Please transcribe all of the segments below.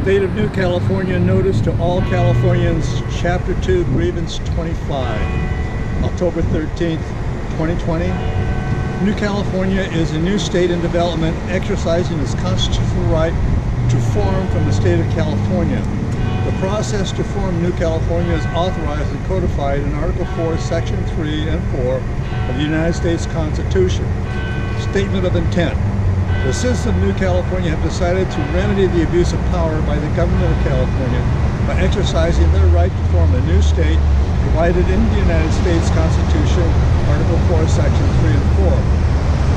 State of New California notice to all Californians, Chapter 2, Grievance 25, October 13th, 2020. New California is a new state in development exercising its constitutional right to form from the state of California. The process to form New California is authorized and codified in Article 4, Section 3 and 4 of the United States Constitution. Statement of intent. The citizens of New California have decided to remedy the abuse of power by the government of California by exercising their right to form a new state provided in the United States Constitution, Article 4, Section 3 and 4.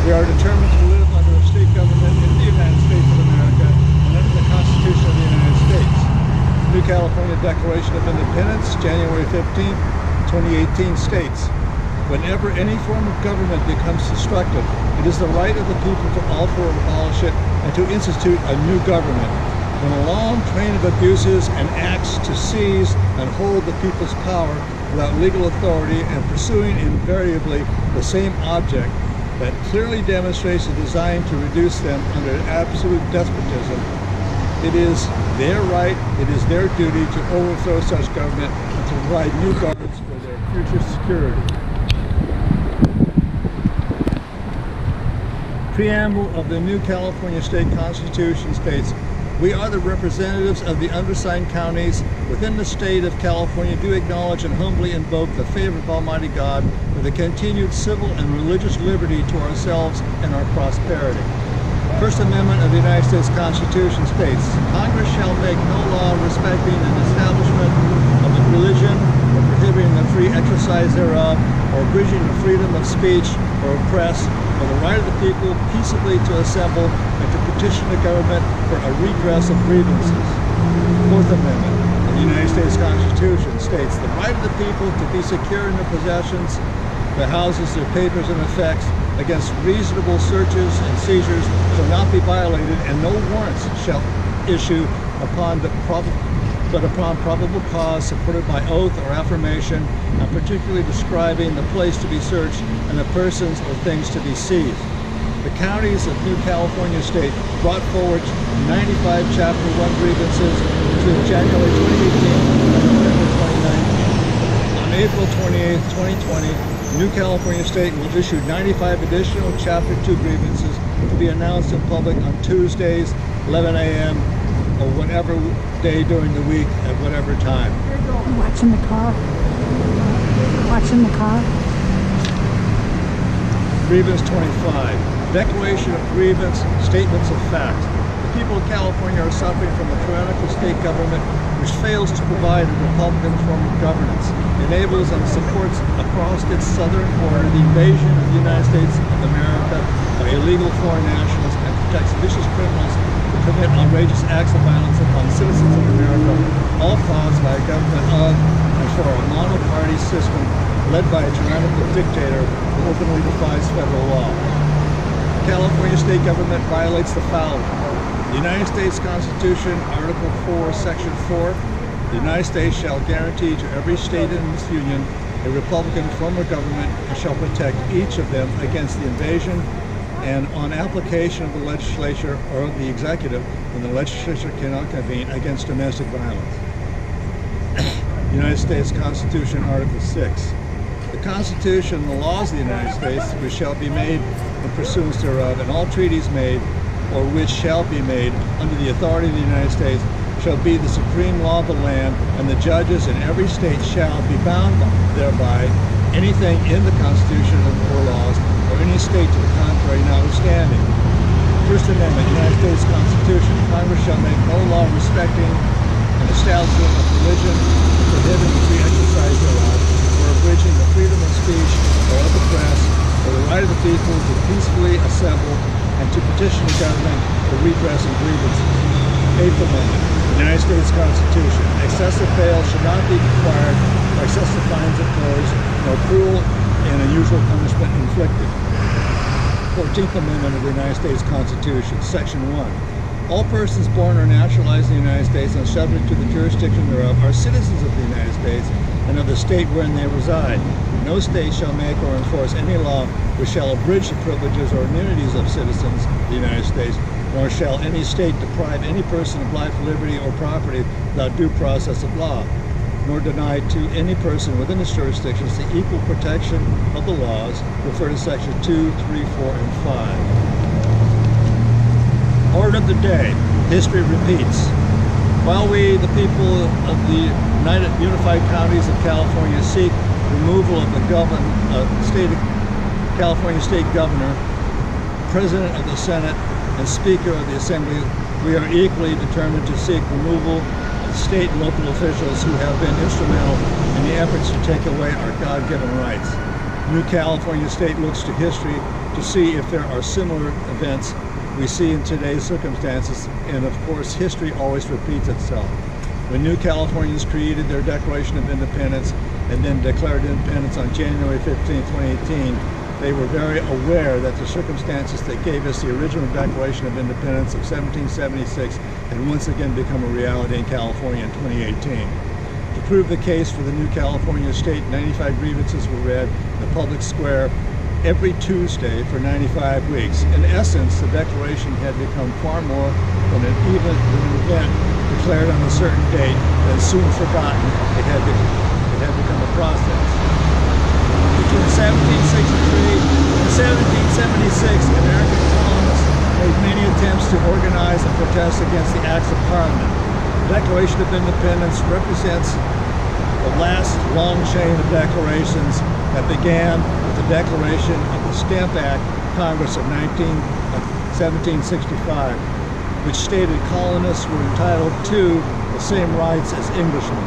We are determined to live under a state government in the United States of America and under the Constitution of the United States. New California Declaration of Independence, January 15, 2018 states, whenever any form of government becomes destructive, it is the right of the people to alter or abolish it and to institute a new government. When a long train of abuses and acts to seize and hold the people's power without legal authority and pursuing invariably the same object that clearly demonstrates a design to reduce them under absolute despotism, it is their right, it is their duty to overthrow such government and to provide new guards for their future security. Preamble of the New California State Constitution states, we are the representatives of the undersigned counties within the state of California do acknowledge and humbly invoke the favor of Almighty God for the continued civil and religious liberty to ourselves and our prosperity. First Amendment of the United States Constitution states, Congress shall make no law respecting an establishment of a religion or prohibiting the free exercise thereof or abridging the freedom of speech or of press or the right of the people peaceably to assemble and to petition the government for a redress of grievances. Fourth Amendment of the United States Constitution states the right of the people to be secure in their possessions, their houses, their papers, and effects against reasonable searches and seizures shall not be violated, and no warrants shall issue upon probable cause supported by oath or affirmation, and particularly describing the place to be searched and the persons or things to be seized. The counties of New California State brought forward 95 Chapter 1 grievances between January 2018 and November 2019. On April 28, 2020, New California State will issue 95 additional Chapter 2 grievances to be announced in public on Tuesdays, 11 a.m. or whatever day during the week at whatever time. Watching the car. Watching the car. Grievance 25. Declaration of grievance, statements of fact. The people of California are suffering from a tyrannical state government which fails to provide a Republican form of governance, enables and supports across its southern border the invasion of the United States of America by illegal foreign nationals, and protects vicious criminals who commit outrageous acts of violence upon citizens of America, all caused by a government of and for a monoparty system led by a tyrannical dictator who openly defies federal law. The California state government violates the following. The United States Constitution, Article 4, Section 4, the United States shall guarantee to every state in this union a Republican form of government and shall protect each of them against the invasion and on application of the legislature or the executive when the legislature cannot convene against domestic violence. United States Constitution, Article 6. The Constitution and the laws of the United States which shall be made in pursuance thereof, and all treaties made or which shall be made under the authority of the United States shall be the supreme law of the land, and the judges in every state shall be bound thereby, anything in the Constitution or laws or any state to the contrary notwithstanding. First Amendment, United States Constitution, Congress shall make no law respecting an establishment of religion, prohibiting the free exercise thereof, or abridging the freedom of speech or of the press, or the right of the people to peacefully assemble and to petition the government for redress of grievances. Eighth Amendment, United States Constitution, excessive bail should not be required, or excessive fines imposed, nor cruel and unusual punishment inflicted. 14th Amendment of the United States Constitution, Section 1. All persons born or naturalized in the United States and subject to the jurisdiction thereof are citizens of the United States and of the state wherein they reside. No state shall make or enforce any law which shall abridge the privileges or immunities of citizens of the United States nor shall any state deprive any person of life, liberty, or property without due process of law, nor deny to any person within its jurisdictions the equal protection of the laws. Refer to section 2, 3, 4, and 5. Order of the day. History repeats. While we, the people of the Unified Counties of California, seek removal of the California State Governor, President of the Senate, and Speaker of the Assembly, we are equally determined to seek removal of state and local officials who have been instrumental in the efforts to take away our God-given rights. New California State looks to history to see if there are similar events we see in today's circumstances, and of course history always repeats itself. When New Californians created their Declaration of Independence and then declared independence on January 15, 2018, they were very aware that the circumstances that gave us the original Declaration of Independence of 1776 had once again become a reality in California in 2018. To prove the case for the New California State, 95 grievances were read in the public square every Tuesday for 95 weeks. In essence, the Declaration had become far more than an event declared on a certain date, and soon forgotten. It had become a process. Between 1763 and 1776, American colonists made many attempts to organize and protest against the acts of Parliament. The Declaration of Independence represents the last long chain of declarations that began with the declaration of the Stamp Act Congress of 1765, which stated colonists were entitled to the same rights as Englishmen.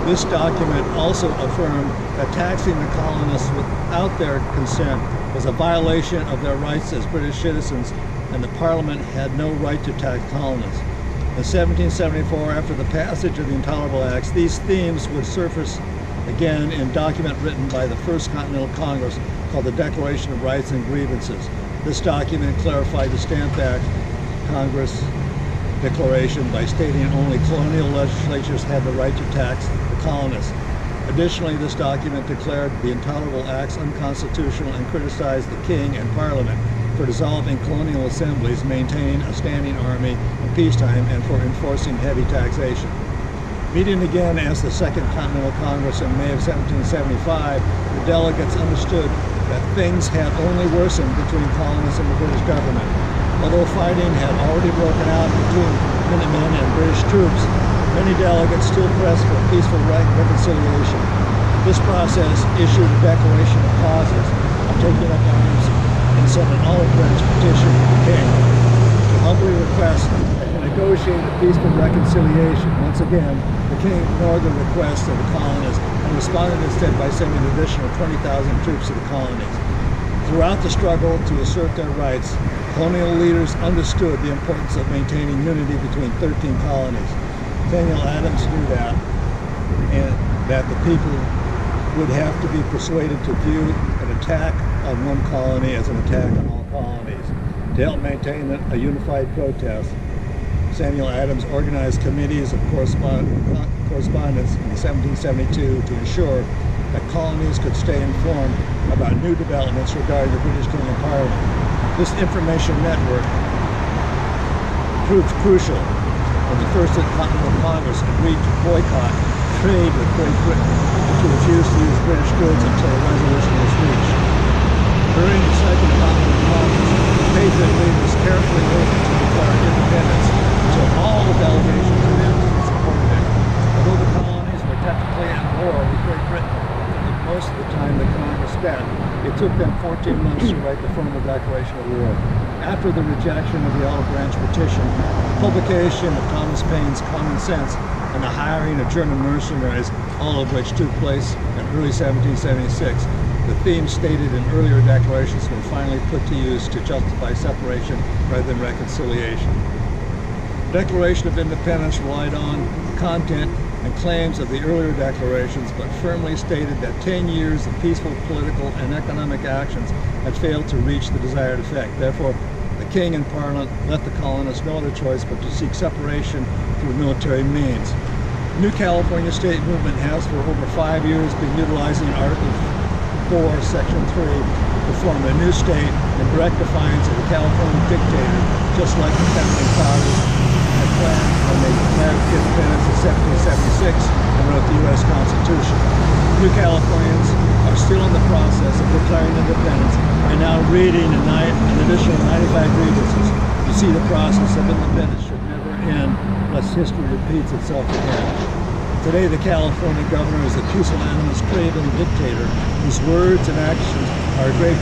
This document also affirmed that taxing the colonists without their consent was a violation of their rights as British citizens, and the Parliament had no right to tax colonists. In 1774, after the passage of the Intolerable Acts, these themes would surface again in a document written by the First Continental Congress called the Declaration of Rights and Grievances. This document clarified the Stamp Act Congress Declaration by stating only colonial legislatures had the right to tax the colonists. Additionally, this document declared the Intolerable Acts unconstitutional and criticized the King and Parliament for dissolving colonial assemblies, maintaining a standing army in peacetime, and for enforcing heavy taxation. Meeting again as the Second Continental Congress in May of 1775, the delegates understood that things had only worsened between colonists and the British government. Although fighting had already broken out between Minutemen and British troops, many delegates still pressed for peaceful reconciliation. This process issued a declaration of causes of taking up arms and sent an olive branch petition to the king to humbly request that he negotiate a peaceful reconciliation. Once again, the king ignored the request of the colonists and responded instead by sending an additional 20,000 troops to the colonies. Throughout the struggle to assert their rights, colonial leaders understood the importance of maintaining unity between 13 colonies. Samuel Adams knew that, and that the people would have to be persuaded to view an attack on one colony as an attack on all colonies. To help maintain a unified protest, Samuel Adams organized committees of correspondence in 1772 to ensure that colonies could stay informed about new developments regarding the British King and Parliament. This information network proved crucial when the First Continental Congress agreed to boycott trade with Great Britain and to refuse to use British goods until a resolution was reached. During the Second Continental Congress, the Patriot leaders carefully waited to declare independence until all the delegations unanimously supported it. Although the colonies were technically at war with Great Britain, most of the time the Congress spent, it took them 14 months to write the formal declaration of war. After the rejection of the olive branch petition, the publication of Thomas Paine's Common Sense, and the hiring of German mercenaries, all of which took place in early 1776, the themes stated in earlier declarations were finally put to use to justify separation rather than reconciliation. The Declaration of Independence relied on the content and claims of the earlier declarations, but firmly stated that 10 years of peaceful political and economic actions had failed to reach the desired effect. Therefore, the King and Parliament left the colonists no other choice but to seek separation through military means. The New California State Movement has for over 5 years been utilizing Article 4, Section 3 to form a new state in direct defiance of the California dictator, just like the founding fathers had planned when they declared independence in 1776 and wrote the U.S. Constitution. New Californians are still in the process of declaring independence and now reading an additional 95 grievances. You see, the process of independence should never end lest history repeats itself again. Today, the California governor is a pusillanimous, craven dictator whose words and actions are a great